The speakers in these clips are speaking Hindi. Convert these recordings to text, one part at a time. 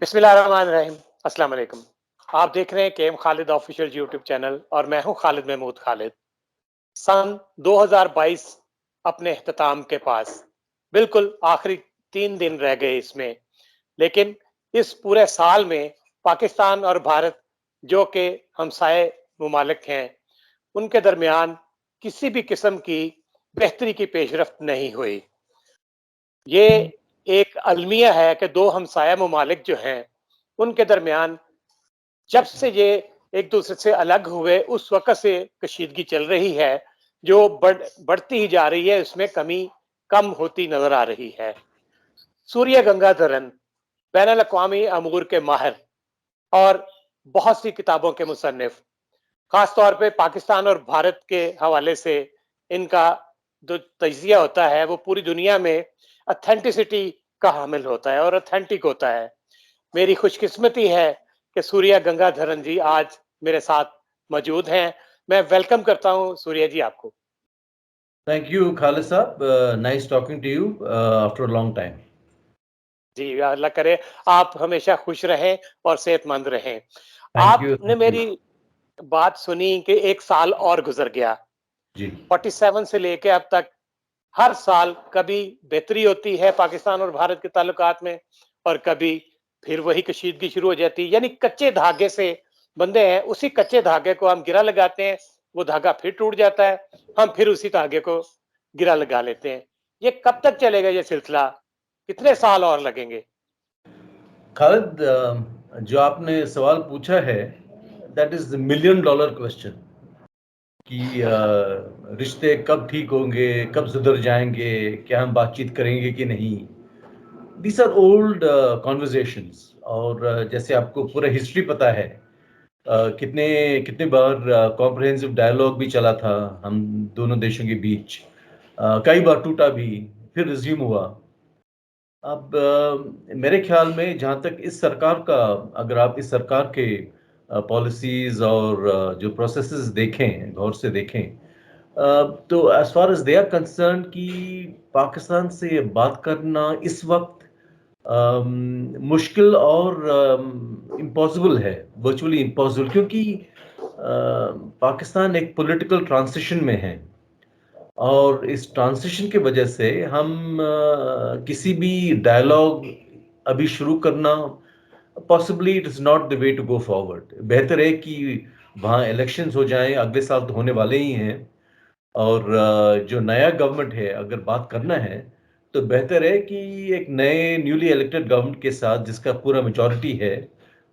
बिस्मिल्लाहिर्रहमानिर्रहीम। अस्सलाम वालेकुम। आप देख रहे हैं KM Khalid official YouTube channel और मैं हूं खालिद महमूद खालिद। सन 2022 अपने इख्तिताम के पास, बिल्कुल आखिरी 3 दिन रह गए इसमें। लेकिन इस पूरे साल में पाकिस्तान और भारत, जो कि हमसाये मुमालिक हैं, उनके दरमियान किसी भी किस्म की बेहतरी की पेशरफ्त नहीं हुई। ये एक अलमिया है कि दो हमसाया मुमालिक जो हैं, उनके दरमियान जब से ये एक दूसरे से अलग हुए उस वक़्त से कशीदगी चल रही है, जो बढ़ती ही जा रही है, इसमें कमी कम होती नज़र आ रही है। सूर्य गंगाधरन बैनुल अक़वामी अमूर के माहिर और बहुत सी किताबों के मुसन्निफ़, ख़ास तौर पे पाकिस्तान और भारत के हवाले से इनका जो तज्ज़िया होता है, वो पूरी दुनिया में ऑथेंटिसिटी का हामिल होता है और ऑथेंटिक होता है। मेरी खुशकिस्मती है कि सूर्य गंगाधरन जी आज मेरे साथ मौजूद हैं। मैं वेलकम करता हूँ सूर्य जी आपको। Thank you, Khalid Saab. Nice talking to you after a long time. जी, अल्लाह करे आप हमेशा खुश रहें और सेहतमंद रहें। Thank you. आपने Thank you. मेरी बात सुनी कि 1 साल और गुज़र गया। जी 47 से लेके अब तक हर साल कभी बेहतरी होती है पाकिस्तान और भारत के ताल्लुकात में और कभी फिर वही कशीदगी शुरू हो जाती है। यानी कच्चे धागे से बंधे हैं, उसी कच्चे धागे को हम गिरा लगाते हैं, वो धागा फिर टूट जाता है, हम फिर उसी धागे को गिरा लगा लेते हैं। ये कब तक चलेगा ये सिलसिला? कितने साल और लगेंगे? खालिद, जो आपने सवाल पूछा है, that is the million dollar question कि रिश्ते कब ठीक होंगे, कब सुधर जाएंगे, क्या हम बातचीत करेंगे कि नहीं। दीज आर ओल्ड कॉन्वर्जेशंस और जैसे आपको पूरा हिस्ट्री पता है, कितने कितने बार कॉम्प्रहेंसिव डायलॉग भी चला था हम दोनों देशों के बीच, कई बार टूटा भी, फिर रिज्यूम हुआ। अब मेरे ख्याल में जहाँ तक इस सरकार का, अगर आप इस सरकार के पॉलिसीज और जो प्रोसेसेस देखें, गौर से देखें, तो as far as they are concern कि पाकिस्तान से बात करना इस वक्त मुश्किल और इम्पॉसिबल है, वर्चुअली इम्पॉसिबल, क्योंकि पाकिस्तान एक पॉलिटिकल ट्रांजिशन में है और इस ट्रांजिशन की वजह से हम किसी भी डायलॉग अभी शुरू करना, possibly it is not the way to go forward. बेहतर है कि वहाँ इलेक्शंस हो जाएं, अगले साल तो होने वाले ही हैं, और जो नया गवर्नमेंट है, अगर बात करना है तो बेहतर है कि एक नए न्यूली इलेक्टेड गवर्नमेंट के साथ, जिसका पूरा मेजॉरिटी है,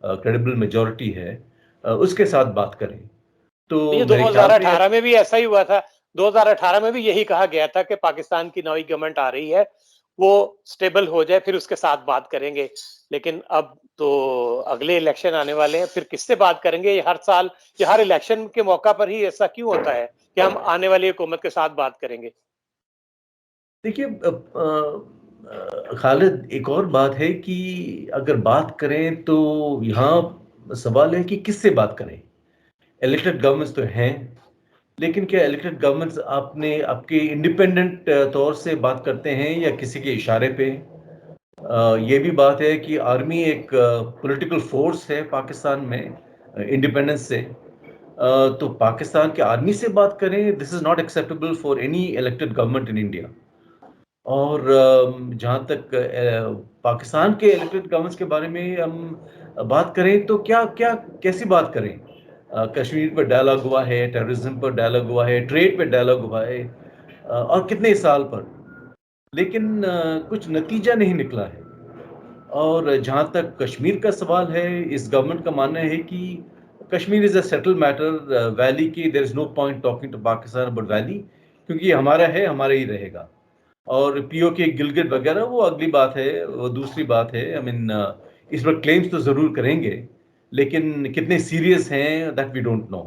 क्रेडिबल मेजॉरिटी है, उसके साथ बात करें। तो ये मेरे ख्याल में 2018 में भी ऐसा ही हुआ था। 2018 में भी यही कहा गया था कि पाकिस्तान की नई गवर्नमेंट आ रही है, वो स्टेबल हो जाए फिर उसके साथ बात करेंगे। लेकिन अब तो अगले इलेक्शन आने वाले हैं, फिर किससे बात करेंगे? ये हर साल, ये हर इलेक्शन के मौका पर ही ऐसा क्यों होता है कि हम आने वाली हुकूमत के साथ बात करेंगे? देखिए, खालिद, एक और बात है कि अगर बात करें तो यहाँ सवाल है कि किससे बात करें। इलेक्टेड गवर्नमेंट्स तो हैं, लेकिन क्या इलेक्टेड गवर्नमेंट्स आपने आपके इंडिपेंडेंट तौर से बात करते हैं या किसी के इशारे पे? ये भी बात है कि आर्मी एक पॉलिटिकल फोर्स है पाकिस्तान में, इंडिपेंडेंस से। तो पाकिस्तान के आर्मी से बात करें, this is not acceptable for any elected government in India. और जहाँ तक पाकिस्तान के इलेक्टेड गवर्नमेंट्स के बारे में हम बात करें तो क्या क्या कैसी बात करें? कश्मीर पर डायलॉग हुआ है, टेररिज्म पर डायलॉग हुआ है, ट्रेड पर डायलॉग हुआ है, और कितने साल पर, लेकिन कुछ नतीजा नहीं निकला है। और जहाँ तक कश्मीर का सवाल है, इस गवर्नमेंट का मानना है कि Kashmir is a settle matter, valley की there is no point talking to Pakistan about valley, क्योंकि ये हमारा है, हमारा ही रहेगा। और पीओके गिलगित वगैरह वो अगली बात है, वो दूसरी बात है। आई मीन, इस पर क्लेम्स तो ज़रूर करेंगे, लेकिन कितने सीरियस हैं that we don't know.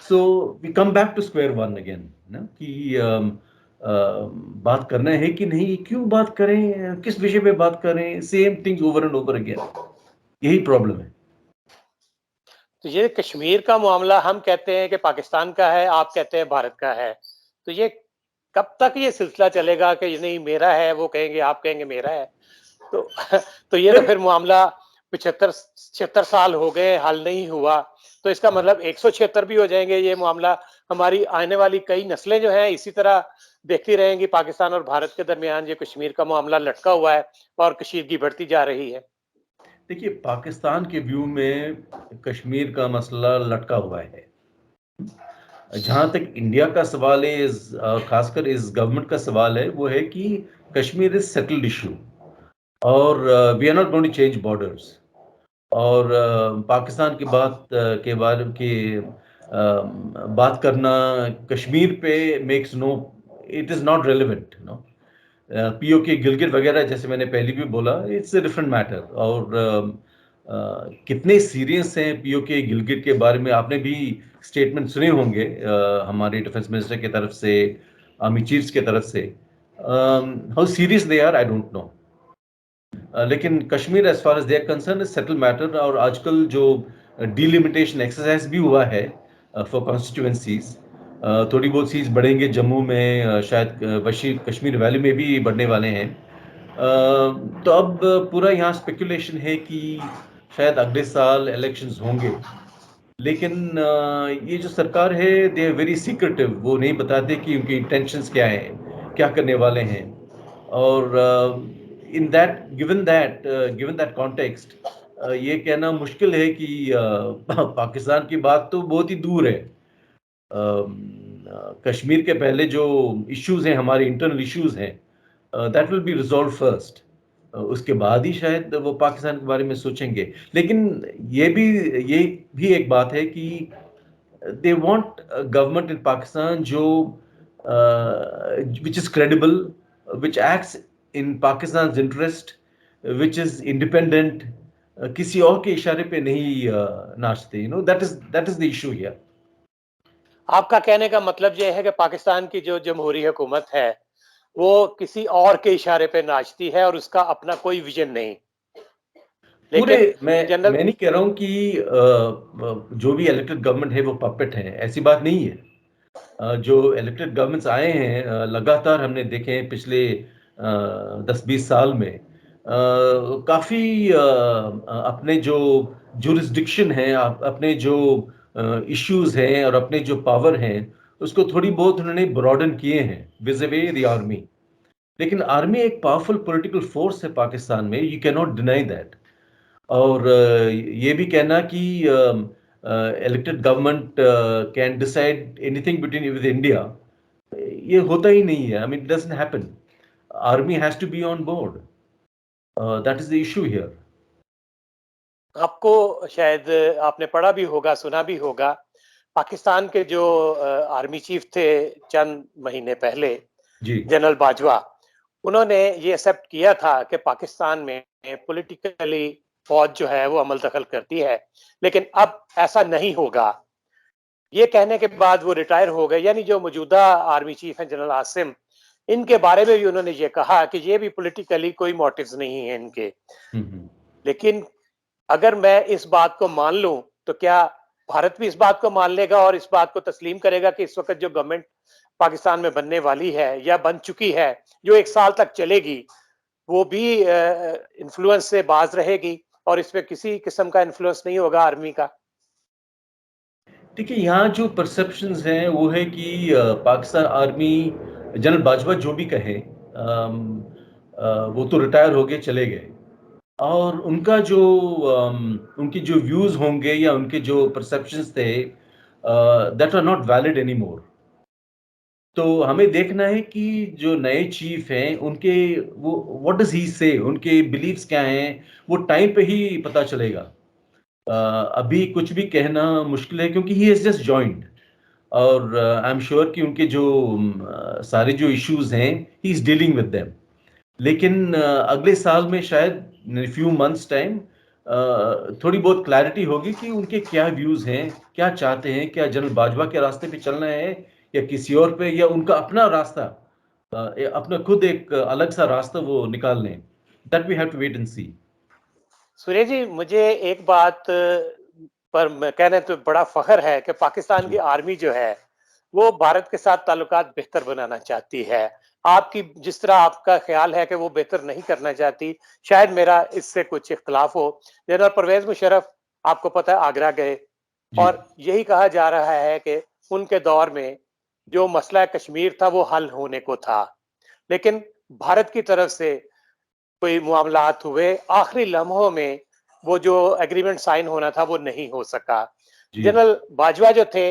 So we come back to square one again ना, कि बात करना है कि नहीं, क्यों बात करें, किस विषय पे बात करें, same things over and over again, यही प्रॉब्लम है। तो ये कश्मीर का मामला, हम कहते हैं कि पाकिस्तान का है, आप कहते हैं भारत का है। तो ये कब तक ये सिलसिला चलेगा कि ये नहीं मेरा है, वो कहेंगे, आप कहेंगे मेरा है? तो तो ये तो फिर फिर मामला 75 साल हो गए, हल नहीं हुआ, तो इसका मतलब 176 भी हो जाएंगे ये मामला। हमारी आने वाली कई नस्लें जो हैं इसी तरह देखती रहेंगी, पाकिस्तान और भारत के दरमियान ये कश्मीर का मामला लटका हुआ है और कशीदगी बढ़ती जा रही है। देखिए, पाकिस्तान के व्यू में कश्मीर का मसला लटका हुआ है। जहाँ तक इंडिया का सवाल है, खासकर इस गवर्नमेंट का सवाल है, वो है कि कश्मीर इज सेटल्ड इशू और we are not going to change borders. और पाकिस्तान की के बारे की बात करना कश्मीर पे makes no, it is not relevant, no. PoK Gilgit वगैरह, जैसे मैंने पहले भी बोला, इट्स अ डिफरेंट मैटर। और कितने सीरियस हैं पीओके गिलगित के बारे में, आपने भी स्टेटमेंट सुने होंगे हमारे डिफेंस मिनिस्टर की तरफ से, आर्मी चीफ्स की तरफ से। How serious they are, I don't know. लेकिन Kashmir as far as they are concern is settle matter. और आजकल जो डिलिमिटेशन एक्सरसाइज भी हुआ है फॉर कॉन्स्टिट्यूएंसीज, थोड़ी बहुत सीट्स बढ़ेंगे जम्मू में, शायद कश्मीर वैली में भी बढ़ने वाले हैं। तो अब पूरा यहाँ स्पेकुलेशन है कि शायद अगले साल इलेक्शंस होंगे। लेकिन ये जो सरकार है, दे आर वेरी सीक्रेटिव, वो नहीं बताते कि उनकी इंटेंशंस क्या हैं, क्या करने वाले हैं। और in that given that context, ये कहना मुश्किल है कि पाकिस्तान की बात तो बहुत ही दूर है। कश्मीर के पहले जो इश्यूज हैं, हमारे इंटरनल इश्यूज हैं, that will be resolve first. उसके बाद ही शायद वो पाकिस्तान के बारे में सोचेंगे। लेकिन ये भी एक बात है कि they want government in Pakistan जो which is credible, which acts in Pakistan interest, which is independent, किसी और के इशारे पे नहीं नाचते। That is the issue here. आपका कहने का मतलब ये है कि पाकिस्तान की जो जमहूरी हुकूमत है, वो किसी और के इशारे पे नाचती है और उसका अपना कोई विजन नहीं। पूरे लेकिन जनरल मैं नहीं कह रहा हूँ कि जो भी इलेक्टेड गवर्नमेंट है वो पपेट है, ऐसी बात नहीं है। जो इलेक्टेड गवर्नमेंट्स आए हैं, लगातार हमने देखे हैं पिछले 10-20 साल में, काफ़ी अपने जो जुरिस्डिक्शन है, अपने जो इश्यूज हैं और अपने जो पावर हैं, उसको थोड़ी बहुत उन्होंने ब्रॉडन किए हैं विज़ अवे द आर्मी। लेकिन आर्मी एक पावरफुल पॉलिटिकल फोर्स है पाकिस्तान में, you can not deny that. और ये भी कहना कि elected government can decide anything between with India, ये होता ही नहीं है। I mean, it doesn't happen. Army has to be on board, that is the issue here. आपको शायद आपने पढ़ा भी होगा, सुना भी होगा, पाकिस्तान के जो आर्मी चीफ थे चंद महीने पहले, जी। जनरल बाजवा, उन्होंने ये एक्सेप्ट किया था कि पाकिस्तान में पॉलिटिकली फौज जो है वो अमल दखल करती है, लेकिन अब ऐसा नहीं होगा। ये कहने के बाद वो रिटायर हो गए। यानी जो मौजूदा आर्मी चीफ हैं जनरल आसिम, इनके बारे में भी उन्होंने ये कहा कि ये भी पॉलिटिकली कोई मोटिव्स नहीं है इनके। हम्म। लेकिन अगर मैं इस बात को मान लूं, तो क्या भारत भी इस बात को मान लेगा और इस बात को तस्लीम करेगा कि इस वक्त जो गवर्नमेंट पाकिस्तान में बनने वाली है या बन चुकी है, जो 1 साल तक चलेगी, वो भी इन्फ्लुएंस से बाज रहेगी और इसमें किसी किस्म का इन्फ्लुएंस नहीं होगा आर्मी का? देखिए, यहाँ जो परसेप्शंस हैं वो है कि पाकिस्तान आर्मी, जनरल बाजवा जो भी कहें, वो तो रिटायर हो गए, चले गए। और उनका जो उनकी जो व्यूज होंगे या उनके जो परसेप्शंस थे, that are not valid any more. तो हमें देखना है कि जो नए चीफ हैं उनके, वो व्हाट डज ही से, उनके बिलीव्स क्या हैं, वो टाइम पे ही पता चलेगा। अभी कुछ भी कहना मुश्किल है क्योंकि ही इज जस्ट जॉइंड। और आई एम श्योर कि उनके जो सारे जो इश्यूज हैं, he is dealing with them. लेकिन अगले साल में शायद फ्यू मंथ्स टाइम थोड़ी बहुत क्लैरिटी होगी कि उनके क्या व्यूज हैं, क्या चाहते हैं, क्या जनरल बाजवा के रास्ते पे चलना है या किसी और पे, या उनका अपना रास्ता, अपना खुद एक अलग सा रास्ता वो निकाल लें। That we have to wait and see. Suresh ji, मुझे एक बात पर मैं कहने तो बड़ा फख्र है कि पाकिस्तान की जी। आर्मी जो है वो भारत के साथ ताल्लुकात बेहतर बनाना चाहती है। आपकी जिस तरह आपका ख्याल है कि वो बेहतर नहीं करना चाहती, शायद मेरा इससे कुछ इख्तिलाफ हो। जनरल परवेज़ मुशर्रफ आपको पता है आगरा गए जी, और यही कहा जा रहा है कि उनके दौर में जो मसला कश्मीर था वो हल होने को था। लेकिन भारत की तरफ से कोई मामलात हुए, आखिरी लम्हों में वो जो एग्रीमेंट साइन होना था वो नहीं हो सका। जी। जनरल बाजवा जो थे,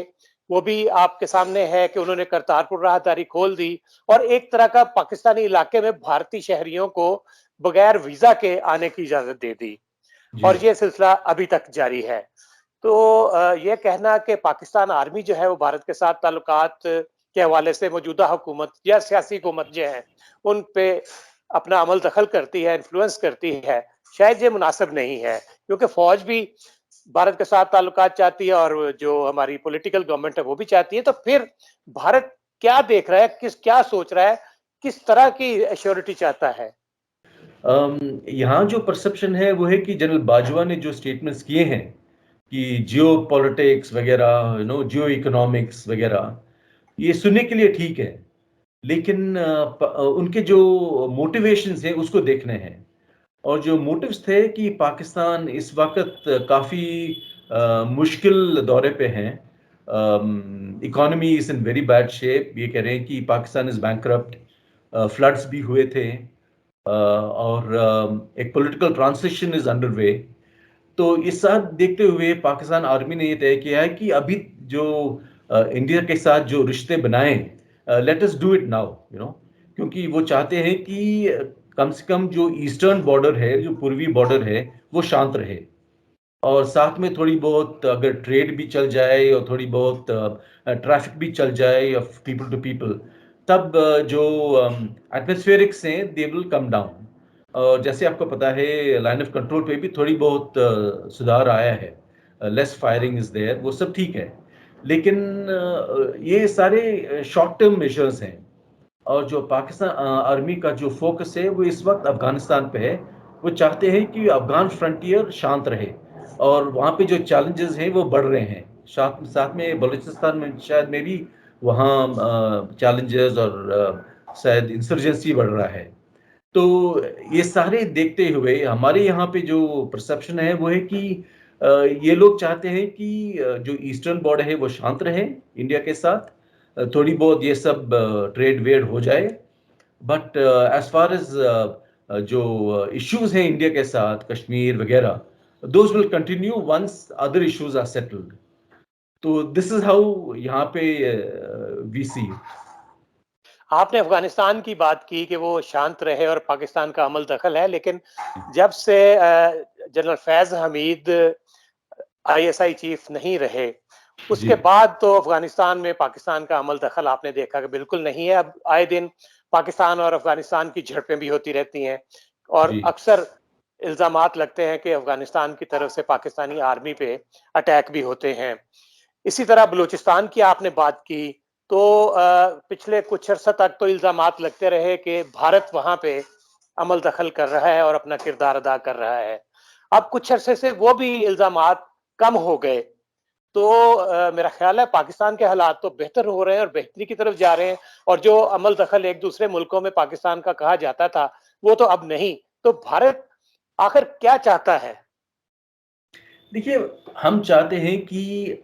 वो भी आपके सामने है कि उन्होंने करतारपुर राहदारी खोल दी और एक तरह का पाकिस्तानी इलाके में भारतीय शहरियों को बगैर वीज़ा के आने की इजाज़त दे दी जी। और ये सिलसिला अभी तक जारी है। तो ये कहना कि पाकिस्तान आर्मी जो है वो भारत के साथ ताल्लुकात के हवाले से मौजूदा हुकूमत या सियासी हुकूमत जो है उन पे अपना अमल दखल करती है, इन्फ्लुएंस करती है, शायद ये मुनासिब नहीं है क्योंकि फौज भी भारत के साथ ताल्लुकात चाहती है और जो हमारी पॉलिटिकल गवर्नमेंट है वो भी चाहती है। तो फिर भारत क्या देख रहा है, क्या सोच रहा है, किस तरह की एश्योरिटी चाहता है? यहाँ जो परसेप्शन है वो है कि जनरल बाजवा ने जो स्टेटमेंट्स किए हैं कि जियो पॉलिटिक्स वगैरह, जियो इकोनॉमिक्स वगैरह, ये सुनने के लिए ठीक है। लेकिन उनके जो मोटिवेशंस हैं उसको देखने हैं। और जो मोटिव्स थे कि पाकिस्तान इस वक्त काफ़ी मुश्किल दौरे पे हैं। Economy is in very bad shape. ये कह रहे हैं कि पाकिस्तान इज़ बैंकरप्ट। फ्लड्स भी हुए थे। और एक पॉलिटिकल ट्रांजिशन इज़ अंडरवे। तो ये सब देखते हुए पाकिस्तान आर्मी ने ये तय किया है कि अभी जो इंडिया के साथ जो रिश्ते बनाए, let us do it now, क्योंकि वो चाहते हैं कि कम से कम जो ईस्टर्न बॉर्डर है, जो पूर्वी बॉर्डर है, वो शांत रहे। और साथ में थोड़ी बहुत अगर ट्रेड भी चल जाए और थोड़ी बहुत ट्रैफिक भी चल जाए ऑफ पीपल टू पीपल, तब जो एटमॉस्फेरिक्स हैं दे विल कम डाउन। और जैसे आपको पता है लाइन ऑफ कंट्रोल पे भी थोड़ी बहुत सुधार आया है। लेस फायरिंग इज देयर, वो सब ठीक है। लेकिन ये सारे शॉर्ट टर्म मेजर्स हैं। और जो पाकिस्तान आर्मी का जो फोकस है वो इस वक्त अफगानिस्तान पे है। वो चाहते हैं कि अफगान फ्रंटियर शांत रहे और वहाँ पे जो चैलेंजेस हैं वो बढ़ रहे हैं। साथ साथ में बलूचिस्तान में शायद में भी वहाँ चैलेंजेस और शायद इंसर्जेंसी बढ़ रहा है। तो ये सारे देखते हुए हमारे यहाँ पे जो परसेप्शन है वो है कि ये लोग चाहते हैं कि जो ईस्टर्न बॉर्डर है वो शांत रहे इंडिया के साथ। थोड़ी बहुत ये सब ट्रेड वेड हो जाए। बट एज फार एज जो इश्यूज हैं इंडिया के साथ, कश्मीर वगैरह, those will continue once other issues are settled. तो दिस इज हाउ यहाँ पे वी सी। आपने अफ़गानिस्तान की बात की कि वो शांत रहे और पाकिस्तान का अमल दखल है, लेकिन जब से जनरल फैज़ हमीद आईएसआई चीफ नहीं रहे, जी, उसके बाद तो अफ़गानिस्तान में पाकिस्तान का अमल दखल आपने देखा कि बिल्कुल नहीं है। अब आए दिन पाकिस्तान और अफ़गानिस्तान की झड़पें भी होती रहती हैं और जी, अक्सर इल्ज़ामात लगते हैं कि अफ़गानिस्तान की तरफ से पाकिस्तानी आर्मी पे अटैक भी होते हैं। इसी तरह बलूचिस्तान की आपने बात की, तो पिछले कुछ अरसा तक तो इल्ज़ामात लगते रहे कि भारत वहाँ पे अमल दखल कर रहा है और अपना किरदार अदा कर रहा है। अब कुछ अरसे से वो भी इल्ज़ामात कम हो गए। तो मेरा ख़्याल है पाकिस्तान के हालात तो बेहतर हो रहे हैं और बेहतरी की तरफ जा रहे हैं और जो अमल दखल एक दूसरे मुल्कों में पाकिस्तान का कहा जाता था, वो तो अब नहीं। तो भारत आखिर क्या चाहता है? देखिए, हम चाहते हैं कि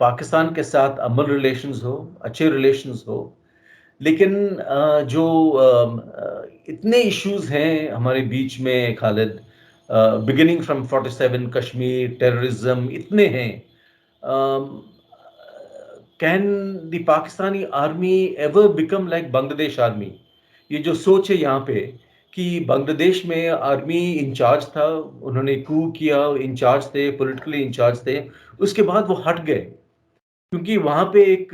पाकिस्तान के साथ अमन रिलेशंस हो, अच्छे रिलेशंस हो। लेकिन जो इतने इश्यूज हैं हमारे बीच में Khalid, beginning from 47 Kashmir, terrorism, इतने हैं। Can the Pakistani army ever become like Bangladesh army? ये जो सोच है यहाँ पे कि बांग्लादेश में आर्मी इंचार्ज था, उन्होंने कू किया, इंचार्ज थे, पॉलिटिकली इंचार्ज थे, उसके बाद वो हट गए क्योंकि वहाँ पे एक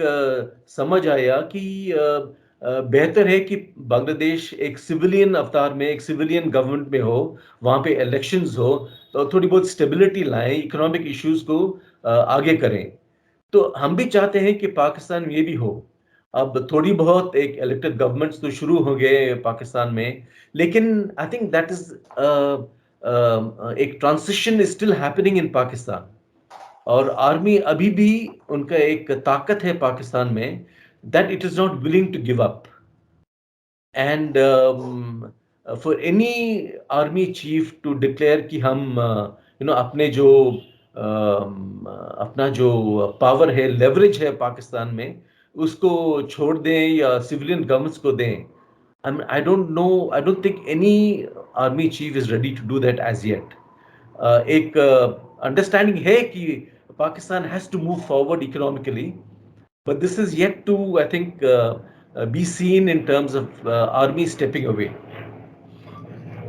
समझ आया कि बेहतर है कि बांग्लादेश एक सिविलियन अवतार में, एक सिविलियन गवर्नमेंट में हो, वहाँ पे इलेक्शंस हो, तो थोड़ी बहुत स्टेबिलिटी लाएं, इकोनॉमिक इश्यूज को आगे करें। तो हम भी चाहते हैं कि पाकिस्तान में ये भी हो। अब थोड़ी बहुत एक इलेक्टेड गवर्नमेंट्स तो शुरू हो गए पाकिस्तान में, लेकिन आई थिंक दैट इज एक transition is still happening in Pakistan. और आर्मी अभी भी उनका एक ताकत है पाकिस्तान में, that it is not willing to give up. and for any army chief to declare कि हम अपने जो अपना जो पावर है, लेवरेज है पाकिस्तान में, उसको छोड़ दें या सिविलियन गवर्नमेंट्स को दें. I mean, I don't know. I don't think any army chief is ready to do that as yet. एक understanding है कि Pakistan has to move forward economically, but this is yet to, I think, be seen in terms of army stepping away.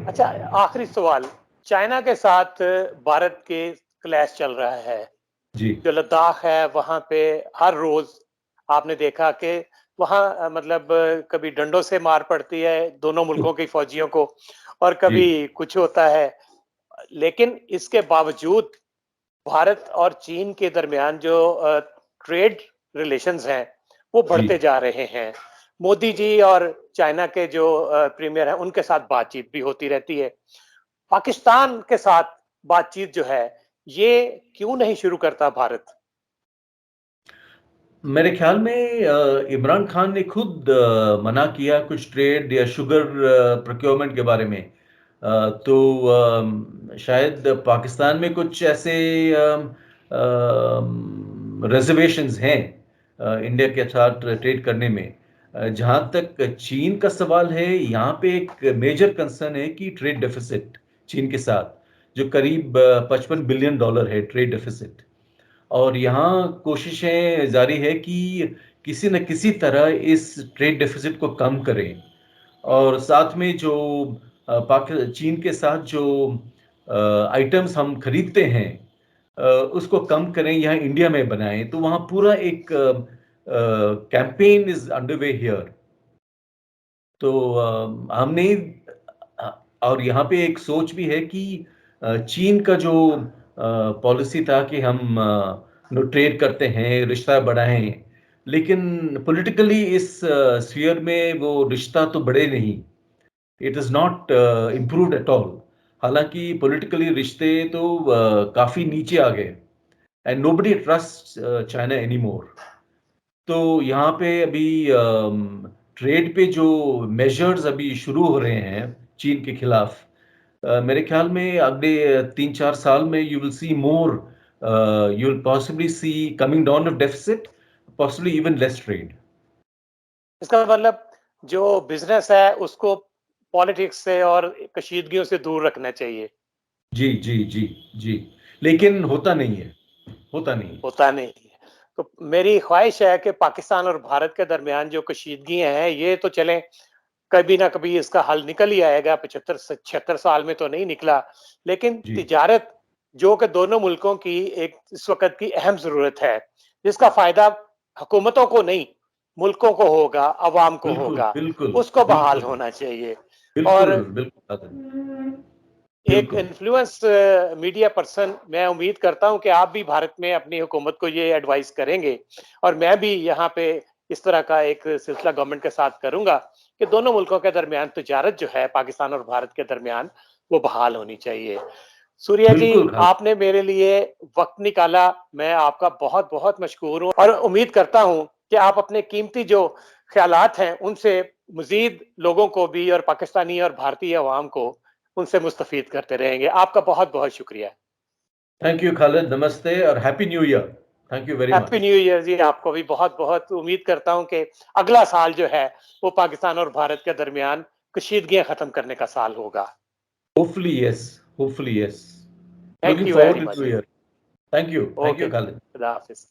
अच्छा, आखिरी सवाल, चाइना के साथ भारत के क्लैश चल रहा है. जी. जो लद्दाख है वहां पे हर रोज आपने देखा कि वहां मतलब कभी डंडों से मार पड़ती है दोनों मुल्कों की फौजियों को, और कभी जी. कुछ होता है. लेकिन इसके बावजूद भारत और चीन के दरमियान जो ट्रेड रिलेशंस हैं वो बढ़ते जी. जा रहे हैं. मोदी जी और चाइना के जो प्रीमियर हैं उनके साथ बातचीत भी होती रहती है. पाकिस्तान के साथ बातचीत जो है ये क्यों नहीं शुरू करता भारत? मेरे ख्याल में इमरान खान ने खुद मना किया कुछ ट्रेड या शुगर प्रोक्योरमेंट के बारे में. तो शायद पाकिस्तान में कुछ ऐसे रिजर्वेशंस हैं इंडिया के साथ ट्रेड करने में. जहां तक चीन का सवाल है, यहाँ पे एक मेजर कंसर्न है कि ट्रेड डेफिसिट चीन के साथ, जो करीब $55 बिलियन है ट्रेड डेफिसिट. और यहाँ कोशिशें जारी है कि किसी न किसी तरह इस ट्रेड डेफिसिट को कम करें. और साथ में जो चीन के साथ जो आइटम्स हम खरीदते हैं उसको कम करें, यहाँ इंडिया में बनाएं. तो वहाँ पूरा एक कैंपेन इज अंडरवे हियर. तो हमने और यहाँ पे एक सोच भी है कि चीन का जो पॉलिसी था कि हम ट्रेड करते हैं, रिश्ता बढ़ाएं, लेकिन पॉलिटिकली इस स्फीयर में वो रिश्ता तो बढ़े नहीं. It is not improved at all. हालांकि पॉलिटिकली रिश्ते तो काफी नीचे आ गए and nobody trust China any more. तो यहाँ पे अभी ट्रेड पे जो मेजर्स अभी शुरू हो रहे हैं चीन के खिलाफ, मेरे ख्याल में अगले 3-4 साल में you will see more, you will possibly see coming down of deficit, possibly even less trade. इसका मतलब जो बिजनेस है उसको पॉलिटिक्स से और कशीदगियों से दूर रखना चाहिए. जी जी जी जी. लेकिन होता नहीं है, होता नहीं. होता नहीं है. तो मेरी ख्वाहिश है कि पाकिस्तान और भारत के दरमियान जो कशीदगियां हैं ये तो चलें, कभी ना कभी इसका हल निकल ही आएगा. 75-76 साल में तो नहीं निकला, लेकिन जी. तिजारत जो कि दोनों मुल्कों की एक इस वक्त की अहम जरूरत है, जिसका फायदा हुकूमतों को नहीं मुल्कों को होगा, अवाम को बिल्कुल होगा, बिल्कुल उसको बहाल बिल्कुल होना चाहिए. बिल्कुल और बिल्कुल एक बिल्कुल. इन्फ्लुएंस मीडिया पर्सन, मैं उम्मीद करता हूं कि आप भी भारत में अपनी हुकूमत को ये एडवाइस करेंगे, और मैं भी यहाँ पे इस तरह का एक सिलसिला गवर्नमेंट के साथ करूंगा कि दोनों मुल्कों के दरमियान तिजारत जो है पाकिस्तान और भारत के दरमियान वो बहाल होनी चाहिए. सूर्या जी, बिल्कुल खालिद. आपने मेरे लिए वक्त निकाला, मैं आपका बहुत बहुत मशकूर हूँ, और उम्मीद करता हूँ कि आप अपने कीमती जो ख्यालात हैं उनसे मजीद लोगों को भी और पाकिस्तानी और भारतीय अवाम को उनसे मुस्तफीद करते रहेंगे. आपका बहुत बहुत शुक्रिया. Thank you Khalid. नमस्ते और happy new year. Thank you very happy much. New year जी. आपको भी बहुत बहुत उम्मीद करता हूं कि अगला साल जो है वो पाकिस्तान और भारत के दरमियान कशीदगियां खत्म करने का साल होगा. Hopefully yes. Hopefully yes. Thank Looking you forward very to much. New Year. Thank you. Thank okay you, ji, Khalid. खुदा हाफिज.